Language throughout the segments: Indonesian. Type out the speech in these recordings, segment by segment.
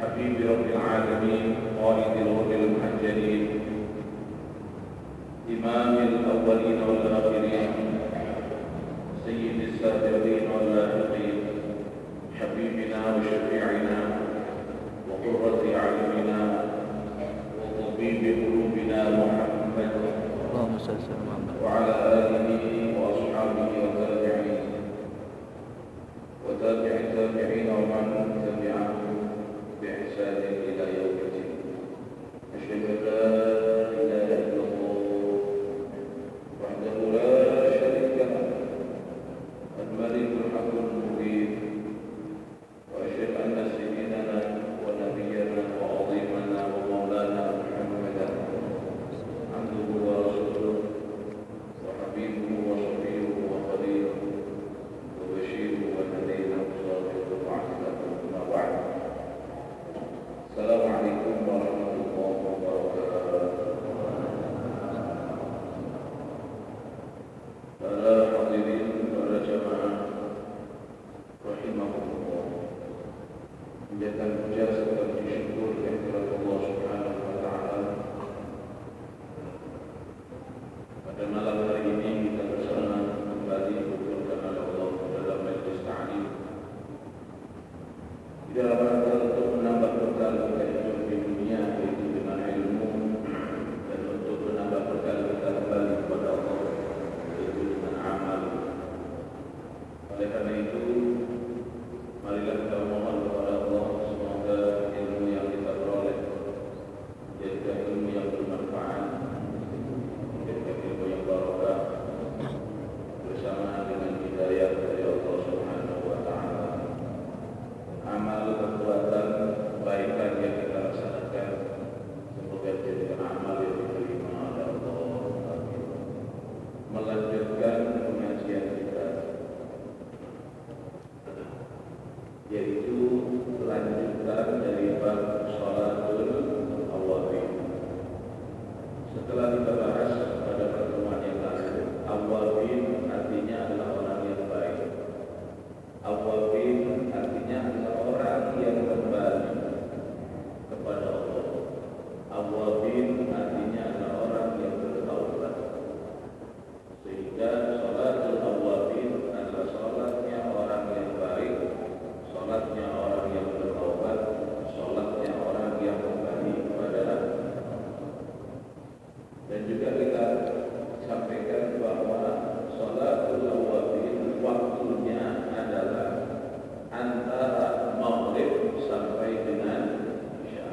حبيب رب العالمين قائد الغر المحجلين إمام الأولين والآخرين سيد السابقين واللاحقين حبيبنا وشفيعنا وقرة أعيننا وطبيب قلوبنا محمد اللهم صل وسلم وعلى آله وأصحابه والتابعين وتابع التابعين ومن تبعهم بإحسان إلى يوم الدين. أشهد أن لا إله إلا الله وحده لا شريك له الملك الحق المبين، وأشهد أن سيدنا ونبينا وعظيمنا ومولانا محمدا عبده ورسوله وحبيبه وصفيه وخليله وبشيره ونذيره وصادقه وعهده. أما بعد، السلام عليكم ورحمة الله وبركاته. Para hadirin, para jamaah rahimahumullah, menjadikan puja serta puji syukur kehadirat Allah Subhanahu wa taala. Pada malam hari ini kita bersama kembali dikumpulkan oleh Allah dalam majlis ta'lim di dalam rangka untuk menambah bekal kehidupan di dunia, yaitu dengan ilmu, dan untuk menambah bekal kita kembali kepada Allah, yaitu dengan amal. Oleh karena itu, marilah kita mohon kepada Allah semoga ilmu yang kita peroleh menjadi ilmu yang bermanfaat, menjadi ilmu yang barokah, bersama dengan hidayah dari Allah Subhanahu wa taala. Amal perbuatan kebaikan yang kita laksanakan semoga dijadikan amal yang diterima oleh Allah. Melanjutkan pengajian kita, yaitu lanjutan dari bab sholatul awwabin. Setelah kita bahas pada pertemuan yang lalu, awwabin artinya adalah orang yang baik. Awwabin artinya adalah orang yang kembali kepada Allah. Awwabin artinya adalah orang yang bertaubat. Sehingga sholatul awwabin adalah sholatnya orang yang baik, sholatnya orang yang bertaubat, sholatnya orang yang kembali kepada Allah. Dan juga kita sampaikan bahwa sholatul awwabin waktunya adalah antara maghrib sampai dengan isya.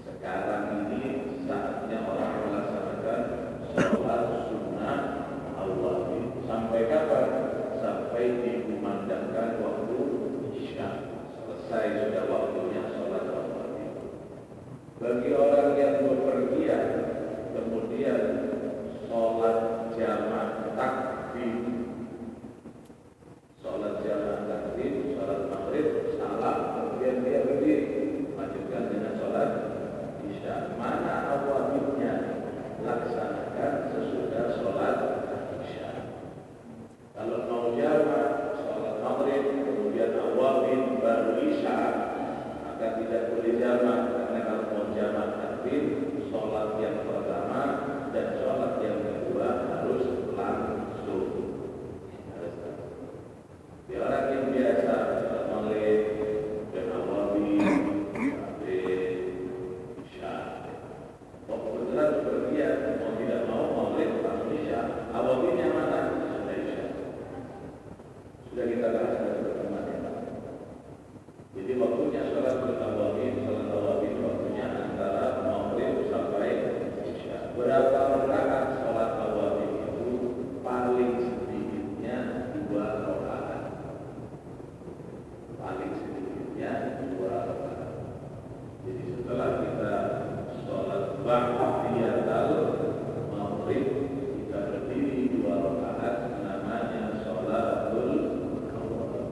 Sekarang ini saatnya orang melaksanakan sholat sunnah awwabin. Sampai kapan? Sampai dikumandangkan waktu isya. Selesai sudah waktunya sholat awwabin. Bagi orang yang bepergian, kemudian sholat jamaah takdim, sholat jamaah takdim, sholat maghrib salah, kemudian dia berdiri, lanjutkan dengan sholat isya. Mana awwabinnya? Laksanakan sesudah sholat isya. Kalau mau jamaah sholat maghrib kemudian awwabin baru isya, maka tidak boleh jamaah, karena kalau mau jamaah takdim, sholat yang pertama dan sholat yang kedua harus langsung. Di orang yang biasa sholat maghrib dan awwabin sampai isya, kebetulan berpergian mau tidak mau maghrib langsung isya, awwabinnya mana? Sudah isya. Sudah kita bahas pada pertemuan yang lalu. Jadi waktunya sholat awwabin waktunya antara maghrib sampai isya. Berapa rakaat sholat awwabin itu? Paling sedikitnya 2 rakaat. Paling sedikitnya 2 rakaat. Jadi setelah kita sholat ba'diyatal maghrib, kita berdiri 2 rakaat, namanya sholatul awwabin.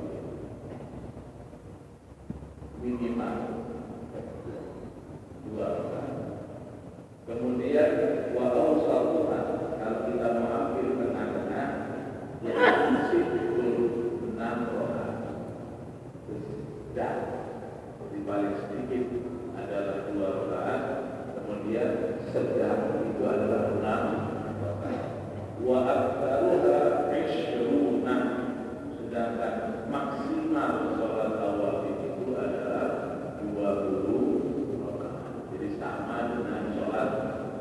sama dengan sholat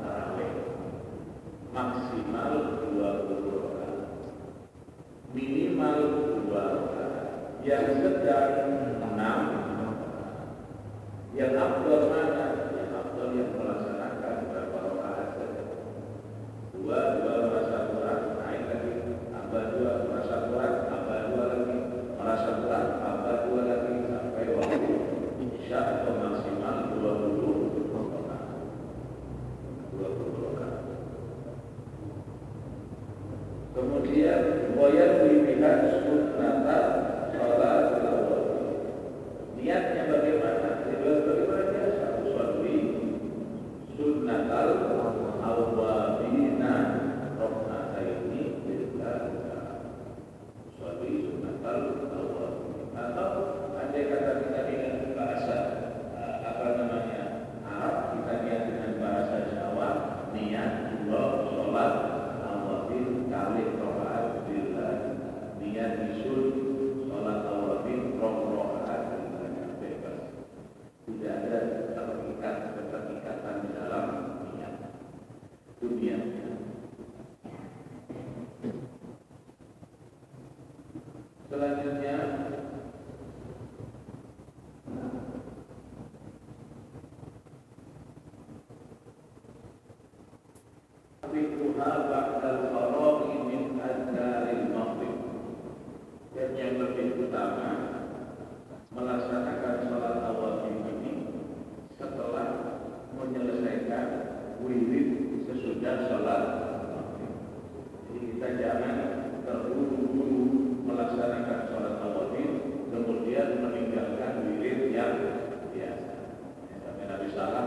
tarawih. Maksimal 20 rakaat, minimal 2 rakaat, yang sedang 6, yang afdal mana? Yang afdal yang melaksanakan berapa rakaat saja. 2 merasa kurang, naik lagi, tambah 2 merasa kurang, tambah 2 lagi, merasa kurang, tambah 2 lagi, sampai waktu isya atau maksimal 20 rakaat. 20 rakaat. Kemudian wayar bibihan sunnata sholat al-awwal. Niatnya bagaimana? Jelas bagaimana biasa. Usolli sunnatal awwabina rok'ataini billah. Usolli sunnatal awwabina. Atau andai kata kita dengan bahasa Arab, kita niat dengan bahasa Jawa, niat dua sholat awwabin kali rokaat billah. Niat isul sholat awwabin rokaat billah, bebas. Tidak ada keterikatan di dalam niat. Itu niatnya. Selanjutnya fikruha ba'dal faraghi min adharil maghrib. Dan yang lebih utama melaksanakan sholat awwabin ini setelah menyelesaikan wirid sesudah sholat maghrib. Jadi kita jangan terburu-buru melaksanakan sholat awwabin kemudian meninggalkan wirid yang biasa. Sampai Nabi Sallam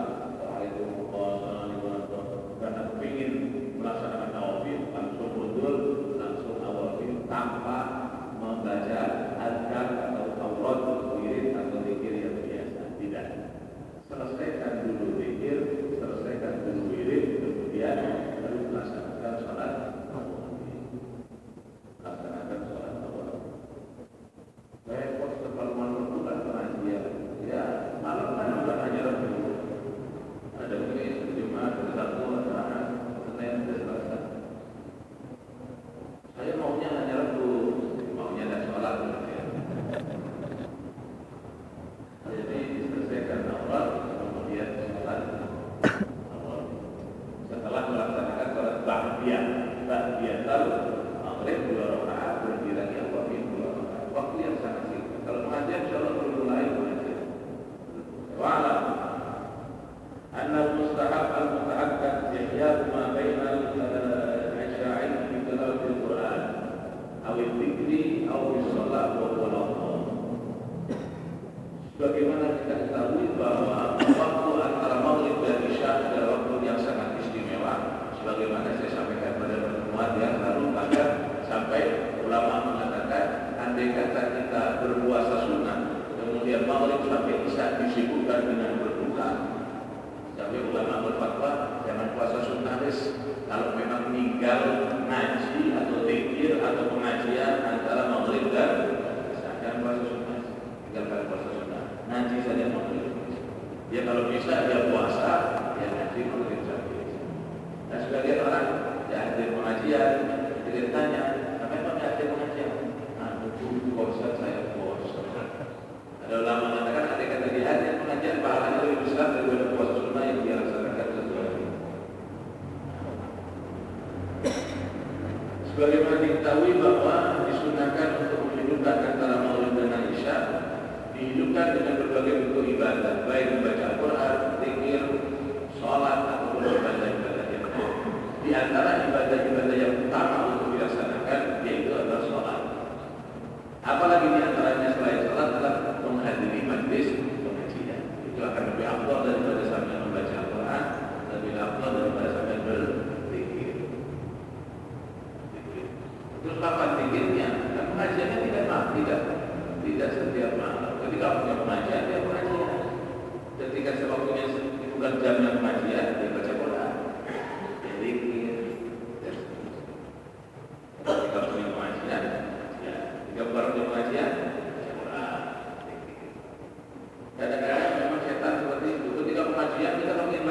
karena ingin melaksanakan awwabin langsung mundur, langsung awwabin tanpa membaca azkar atau aurat, wirid atau zikir yang biasa. Tidak. Selesaikan dulu zikir, selesaikan dulu wirid, kemudian baru melaksanakan sholat awwabin. Laksanakan sholat awwabin. Repot kalau malam bukan pengajian. Ya, malam kan bukan hanya Rabu. Ada Kamis, Jumat, Sabtu, Ahad, Senin, dan Selasa. Saya maunya hanya Rabu, maunya ada sholat. Jadi diselesaikan awal, kemudian sholat awal. Setelah melaksanakan sholat ba'diyatul maghrib 2 rakaat, berhenti lagi awwabin 2 rakaat. Waktu yang sangat singkat. Kalau pengajian insyaallah perlu mulai pengajian. Wa'alam anna mustahab al-muta'akkad ihya ma bainal isya'i fi tilawatil Qur'an aw dzikri aw shalah wa huwa. Sebagaimana kita ketahui bahwa waktu antara maghrib dan isya adalah waktu yang sangat istimewa, sebagaimana saya sampaikan pada pertemuan yang lalu, bahkan sampai ulama mengatakan andai kata kita berpuasa sunnah kemudian maghrib sampai isya disibukkan dengan berbuka, sampai ulama berfatwa jangan puasa sunnah wis. Kalau memang meninggal ngaji atau zikir atau pengajian antara maghrib dan isya, jangan puasa sunnah, tinggalkan puasa sunnah, ngaji saja maghrib. Ya kalau bisa dia puasa, ya ngaji maghrib saja. Dan sebagian orang ya hadir pengajian, dia tanya, memang hadir pengajian? Bosan saya bosan. Ada ulama mengatakan ada kata dia hadir pengajian pahalanya lebih besar daripada puasa sunnah yang dia laksanakan sesuai. Sebagaimana diketahui bahwa disunahkan untuk menghidupkan antara maghrib dan isya, dihidupkan dengan berbagai bentuk ibadah, baik membaca Al-Quran, zikir, sholat ataupun ibadah-ibadah yang lain. Di antara ibadah-ibadah yang utama untuk dilaksanakan yaitu adalah sholat. Apalagi di antaranya selain sholat adalah menghadiri majlis pengajian. Itu akan lebih afdal daripada sambil membaca Al-Quran, lebih afdal daripada sambil berzikir. Terus kapan zikirnya? Nah, pengajiannya tidak setiap malam. Ketika punya pengajian, dia pengajian. Ketika sewaktunya bukan jamnya pengajian, dia baca Quran, dia zikir. Ketika punya pengajian, ya. Ketika baru punya pengajian, baca Quran, zikir. Kadang-kadang memang setan seperti itu. Ketika pengajian kita ingin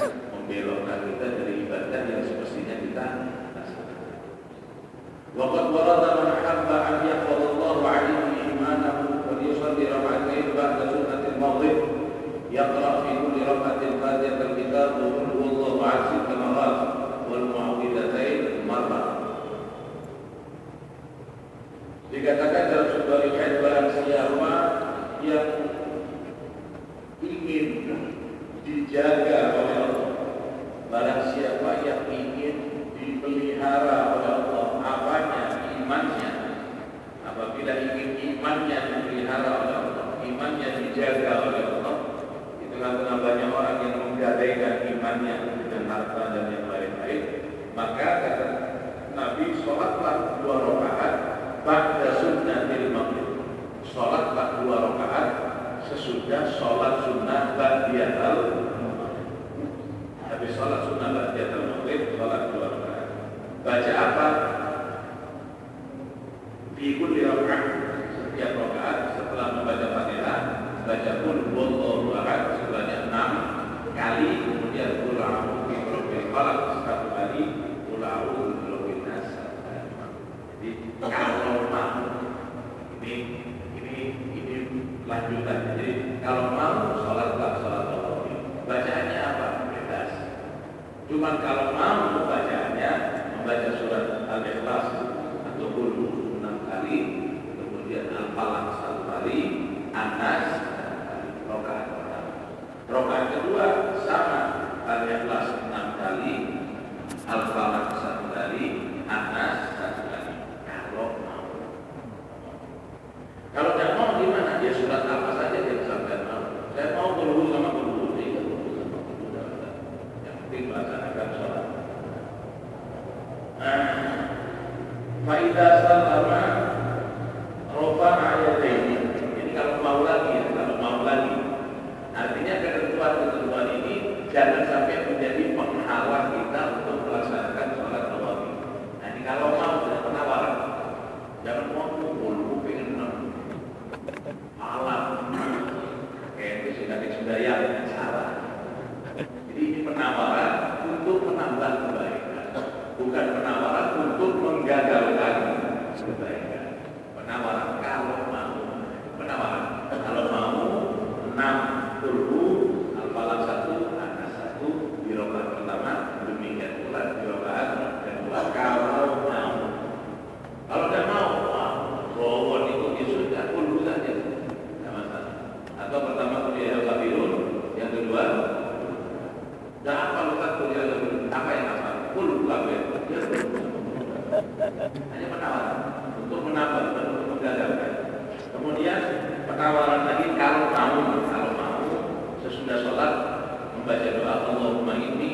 membelokkan kita dari ibadah yang semestinya kita laksanakan. Waqad warada man habba an yaqallallahu alaihi imanahu wa yusalli rak'atayn ba'da sunnatil maghrib yaqra fi kulli rak'atin fatihatal kitab wa qul huwallahu ahad kamarat wal mu'awwidhatain marrah. Dikatakan dalam sebuah riwayat barang siapa yang ingin dijaga oleh Allah, barang siapa yang ingin dipelihara oleh Allah apanya, imannya, apabila ingin imannya dipelihara oleh Allah, imannya dijaga oleh Allah, itu karena banyak orang yang menggadaikan imannya dengan harta dan yang lain-lain, maka kata Nabi, sholatlah 2 rakaat ba'da sunnatil maghrib. Sholatlah 2 rakaat sesudah sholat sunnah ba'diyatal maghrib. Habis sholat sunnah ba'diyatal maghrib, sholat 2 rakaat. Baca apa? Fi kulli rakaat, setiap rakaat setelah membaca Fatihah, baca qul huwallahu ahad setelahnya 6 kali, kemudian qul a'udzu birabbil falaq 1 kali, qul a'udzu birabbin nas. Jadi kalau mau ini lanjutan. Jadi kalau mau sholatlah sholat tarawih. Bacaannya apa? Bebas. Cuman kalau mau bacaannya membaca surat Al-Ikhlas atau Qul 6 kali, kemudian Al-Falaq 1 kali, An-Nas 1 kali. Rakaat pertama. Rakaat kedua sama, Al-Ikhlas 6 kali, Al-Falaq 1 kali, An-Nas 1 kali. Kalau tidak mau gimana? Ya surat apa saja yang sampai mau. Saya mau berhubung sama berhubung, tidak berhubung sama berhubung. Yang penting melaksanakan sholat. Faidah salama rofa ayataini. Ini kalau mau lagi ya, kalau mau lagi. Artinya ketentuan ini jangan sampai menjadi penghalang kita untuk melaksanakan sholat tarawih. Nah ini kalau mau sudah penawaran. Jangan mau kumpul, pengen menang. Alam kayak itu sudah yang salah. Jadi ini penawaran untuk menambah kebaikan, bukan penawaran untuk menggagalkan kebaikan. Penawaran kalau mau, kalau mau 6 turbu, Al-Falaq 1, An-Nas 1 di rakaat pertama, demikian pula di rakaat kedua kalau mau. Kalau tidak mau, bahwa itu sudah kullu saja. Atau pertama kuliah al-kafirun, yang kedua dan apa lukat kuliah al-kafirun, apa yang apa? Kullu kafir. Hanya penawaran untuk menambah, untuk menggagalkan. Kemudian penawaran lagi kalau mau sesudah sholat membaca doa Allahumma inni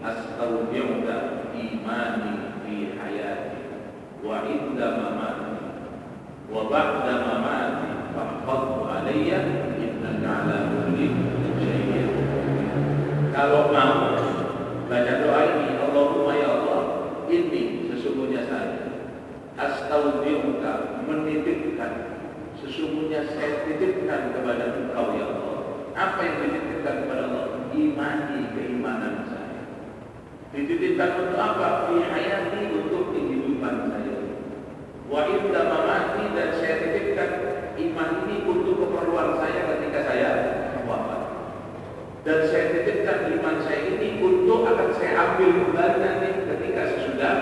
astaghfiruka imani fi hayati wa inda mamati wa ba'da mamati faqadhu alayya innaka ala kulli syai'in. Kalau mau baca doa ini, Allahumma ya Allah, ini sesungguhnya saya astaghfiruka, menitipkan, sesungguhnya saya titipkan kepada Engkau ya Allah. Apa yang dititipkan kepada Allah? Imani, keimanan saya. Dititipkan untuk apa? Fi hayati, untuk kehidupan saya. Wa inda mamati, dan saya titipkan iman ini untuk keperluan saya ketika saya wafat. Dan saya titipkan iman saya ini untuk akan saya ambil kembali nanti ketika sesudah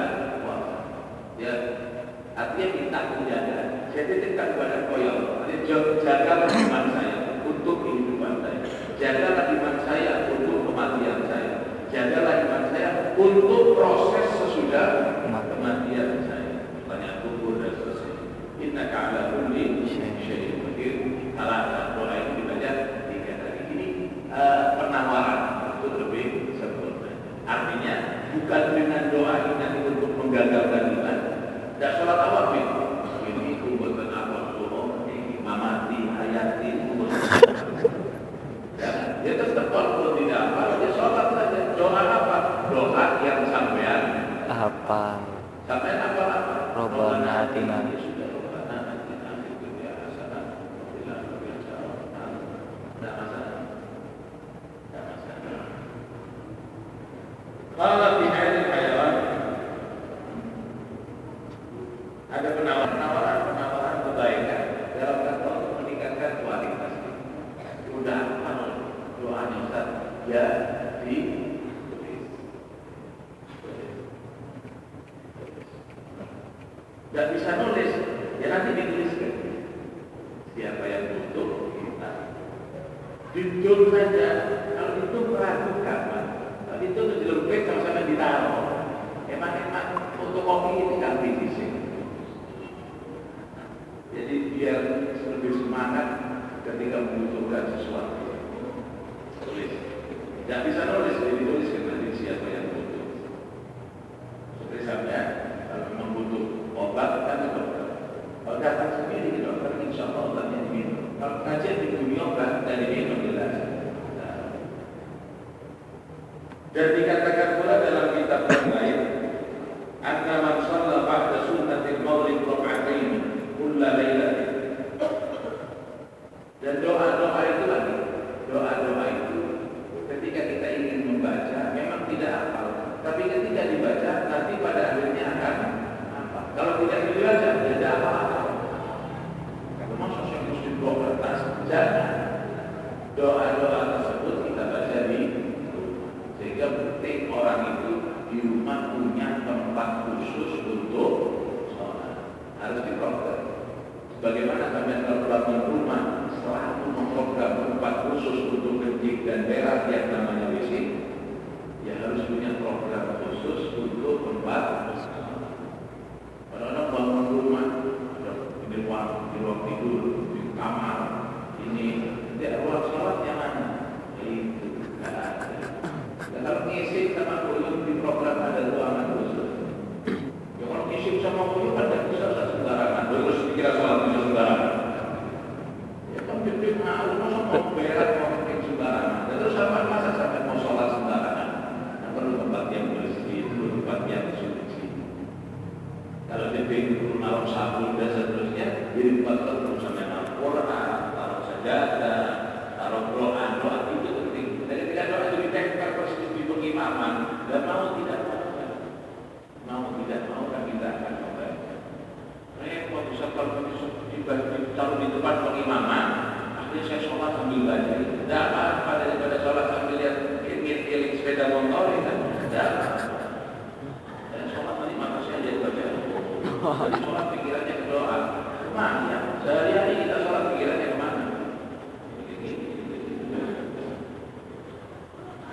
wafat. Ya, artinya minta menjaga. Saya titipkan kepada Engkau ya Allah. Jagalah iman saya untuk kehidupan saya. Jagalah iman saya untuk kematian saya. Jagalah iman saya untuk proses sesudah kematian saya. Tanya kubur dan seterusnya. Innaka ala kulli syai'in qadir. Kalau doa ini dibaca 3 kali. Ini penawaran untuk lebih sempurna. Artinya bukan dengan doa ini nanti untuk menggagalkan iman. Tidak sholat awal ini kubuatan apa doa ini mamati hayati ya, dia tetap walaupun tidak apa dia sholat saja. Doa apa? Doa yang sampean apa? Sampean apa? Robbana atina. Kalau di hadil hayawan ada penawaran kebaikan dalam rangka untuk meningkatkan kualitas. Udah apa doanya Ustaz? Ya ditulis. Gak bisa nulis, ya nanti dituliskan. Siapa yang butuh kita jujur saja. Kalau itu meragukan, kalau itu dilempit sama-sama ditaruh. Emang untuk kopi ini kan di sini. Jadi biar lebih semangat ketika membutuhkan sesuatu. Tulis. Tidak bisa nulis, jadi tuliskan nanti siapa yang butuh. Seperti saya, kalau memang butuh obat kan dokter. Kalau datang sendiri ke dokter, insya Allah obatnya diminum. Kalau kajian diberi obat dan diminum jelas. Dan dikatakan pula dalam kitab yang lain, anna man shalla ba'da sunnatil maghrib rak'atain kulla lailatin. Dan doa-doa itu lagi, doa-doa itu ketika kita ingin membaca memang tidak hafal, tapi ketika dibaca nanti pada akhirnya akan hafal. Kalau tidak dibaca tidak apa-apa. Kalau masuk yang mesti doa kertas, jangan. Doa-doa tersebut kita baca di sehingga penting orang itu di rumah punya tempat khusus untuk sholat. Harus diprogram. Bagaimana kalian kalau bangun rumah selalu memprogram tempat khusus untuk kencing dan berak yang namanya WC, ya harus punya program khusus untuk tempat sholat. Kalau bangun rumah di ruang tidur, di kamar, ini tidak ruang sholat yang mana? Itu tidak ada. Dan kalau ngisi sama kuyuk di program ada ruangan khusus. Ya kalau ngisi sama kuyuk kan tidak bisa sembarangan. Terus dikira sholat bisa sembarangan. Ya kan jadi mau mau berak mau kencing sembarangan. Dan terus masa sampai mau sholat sembarangan. Nah, perlu tempat yang bersih, perlu tempat yang suci. Kalau jadi naruh sabun dan seterusnya, jadi tempat terus sampai Al-Quran, taruh sajadah, taruh doa itu penting. Dan ketika doa itu ditempel persis di pengimaman, dan mau tidak mau kan kita akan membaca. Repot bisa kalau ditaruh di tempat pengimaman, akhirnya saya sholat sambil baca. Tidak apa-apa daripada sholat sambil lihat iring sepeda motor, kan? Tidak apa-apa. Dan sholat tadi mata saya jadi baca. Jadi sholat pikirannya ke doa. Kemana? Sehari-hari kita sholat pikirannya kemana?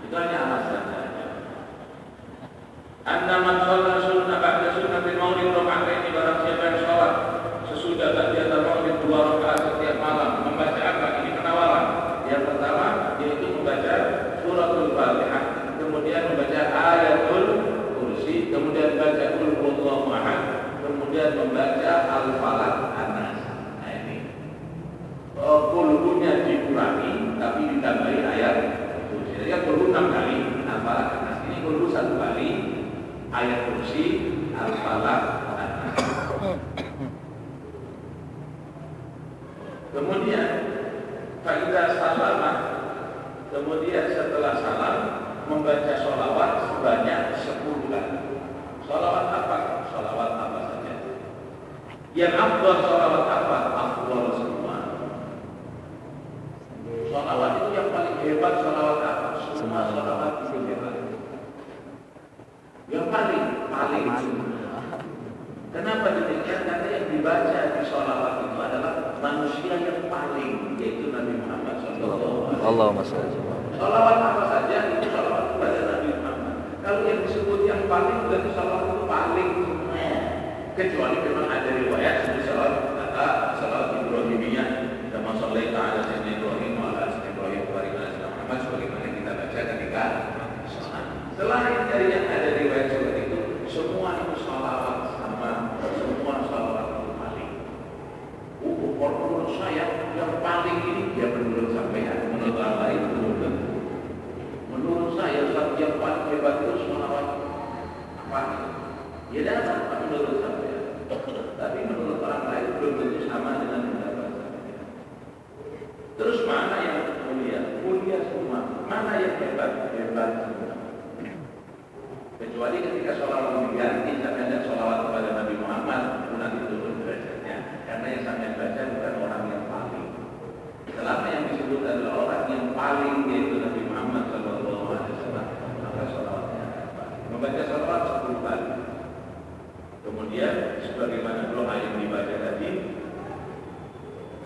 Itu hanya alasan saja. Anna man shalla sunnah ba'da sunnatil maghrib raka'atain, barang siapa yang sholat sesudah ba'da maghrib 2 rakaat setiap malam, membaca apa? Ini penawaran. Yang pertama yaitu membaca suratul Fatihah, kemudian membaca ayatul kursi, kemudian baca qul huwallahu ahad, kemudian membaca al-falaq an-nas. Nah ini qulhunya dikurangi tapi ditambahi ayat kursi. Jadi qulhu 6 kali, al-falaq an-nas. Ini qulhu 1 kali, ayat kursi, al-falaq an-nas. Kemudian faidah salamat, kemudian setelah salam membaca sholawat sebanyak 10 kali. Sholawat apa? Sholawat apa saja. Yang afdal sholawat apa? Afdal semua. Sholawat itu yang paling hebat sholawat apa? Semua sholawat itu hebat. Yang paling semua. Kenapa demikian? Karena yang dibaca di sholawat itu adalah manusia yang paling, yaitu Nabi Muhammad SAW. Allahumma shalli alaihi wasallam. Sholawat apa saja itu sholawat kepada Nabi Muhammad. Kalau yang disebut yang paling berarti sholawat itu paling semua. Kecuali memang ada riwayat seperti sholawat Ibrahimiyah, kama shallaita ala sayyidina Ibrahim wa ala sayyidina Ibrahim wa ala sayyidina Muhammad, sebagaimana kita baca ketika sholat. Selain dari yang ada riwayat seperti itu, semua itu sholawat sama, semua sholawat itu paling. Menurut saya yang paling ini dia menurut sampean, menurut orang lain belum tentu. Menurut saya yang paling hebat itu sholawat apa? Ya dapat menurut sampean. Tapi menurut orang lain belum tentu sama dengan pendapat sampean. Terus mana yang mulia? Mulia semua. Mana yang hebat? Hebat semua. Kecuali ketika sholawat diganti, sampai ada sholawat kepada Nabi Muhammad, itu nanti turun derajatnya. Karena yang sampai baca bukan orang yang paling. Selama yang disebut adalah orang yang paling, yaitu Nabi Muhammad SAW, maka sholawatnya akan paling. Membaca sholawat 10 kali. Kemudian, sebagaimana doa yang dibaca tadi,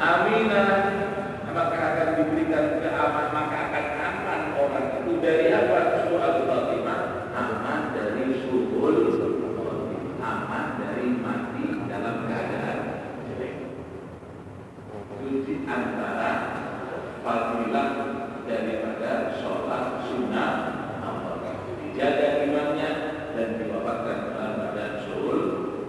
aminah, maka akan diberikan keaman, maka akan aman orang itu dari apa? Su'al khatimah, aman dari su'ul khatimah, aman dari mati dalam keadaan jelek. Itu antara fadilah daripada sholat sunnah, dijaga imannya dan diwafatkan dalam keadaan su'ul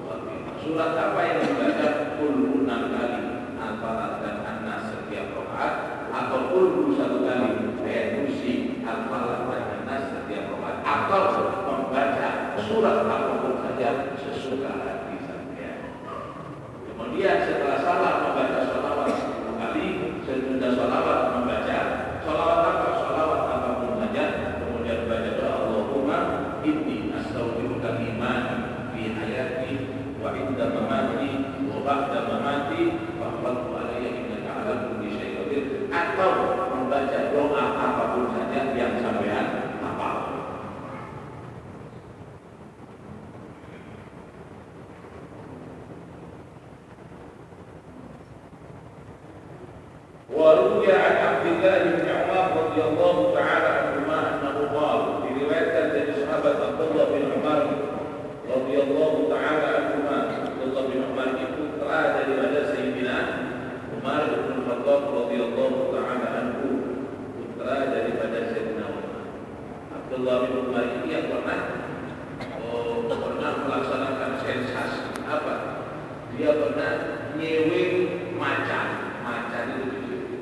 khatimah. Surat apa yang dibaca? Qul 6 kali, Al-Falaq dan An-Nas setiap rakaat, atau Qul 1 kali, ayat kursi, Al-Falaq dan An-Nas setiap rakaat, atau membaca surat apapun saja sesuka hati sampean. Kemudian setelah salat membaca sholawat 10 kali, sesudah sholawat membaca sholawat apa? Sholawat apapun saja. Kemudian baca doa Allahumma inni astaghfiruka iman fi hayati wa inda mamati wa ba'da mamati fa'fadhu alayya innaka ala kulli syai'in qadir, atau membaca doa apapun saja yang sampean hafal. وروي عن عبد الله بن عمر رضي الله تعالى عنهما انه قال، diriwayatkan dari sahabat Abdullah bin Umar radhiyallahu taala anhuma, Abdullah bin Umar itu putra daripada Sayyidina Umar bin Khattab radhiyallahu taala anhu, putra daripada Sayyidina Umar. Abdullah bin Umar ini yang pernah melaksanakan sensasi. Apa? Dia pernah nyewe macan. Macan itu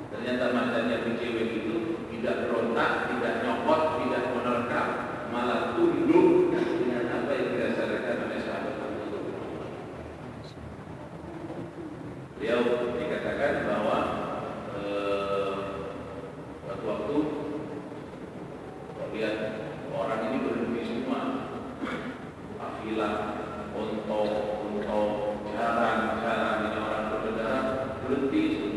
ternyata macannya cewek itu tidak berontak, tidak nyokot, tidak menerkam, malah tunduk dengan apa yang dirasakan oleh sahabat Abdullah. Beliau dikatakan bahwa suatu waktu lihat orang ini berhenti semua, kafilah, unta, jaran, ini orang berkendara berhenti.